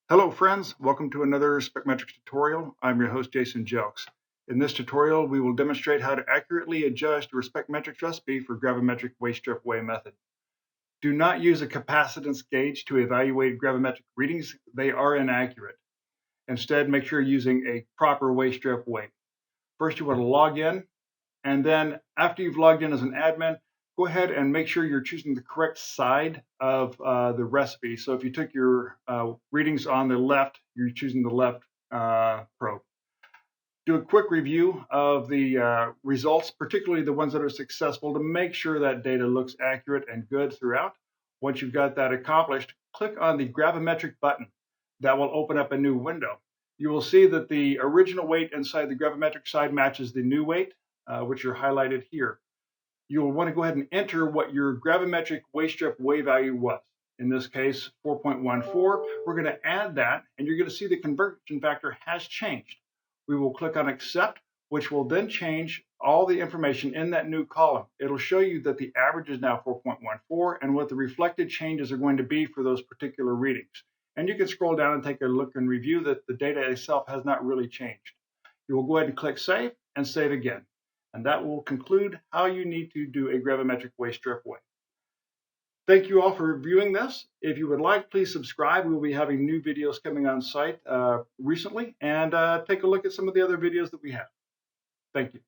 Hello friends, welcome to another SpecMetrix tutorial. I'm your host Jason Jelks. In this tutorial we will demonstrate how to accurately adjust your SpecMetrix recipe for Gravimetric Weight-Strip-Weigh method. Do not use a capacitance gauge to evaluate gravimetric readings, they are inaccurate. Instead, make sure you're using a proper weight-strip-weigh. First you want to log in, and then after you've logged in as an admin, go ahead and make sure you're choosing the correct side of the recipe. So if you took your readings on the left, you're choosing the left probe. Do a quick review of the results, particularly the ones that are successful, to make sure that data looks accurate and good throughout. Once you've got that accomplished, click on the Gravimetric button. That will open up a new window. You will see that the original weight inside the gravimetric side matches the new weight, which are highlighted here. You will want to go ahead and enter what your gravimetric weight-strip-weigh value was. In this case, 4.14. We're going to add that, and you're going to see the conversion factor has changed. We will click on accept, which will then change all the information in that new column. It'll show you that the average is now 4.14 and what the reflected changes are going to be for those particular readings. And you can scroll down and take a look and review that the data itself has not really changed. You will go ahead and click save and save again. And that will conclude how you need to do a gravimetric weight-strip-weigh. Thank you all for viewing this. If you would like, please subscribe. We will be having new videos coming on site recently, and take a look at some of the other videos that we have. Thank you.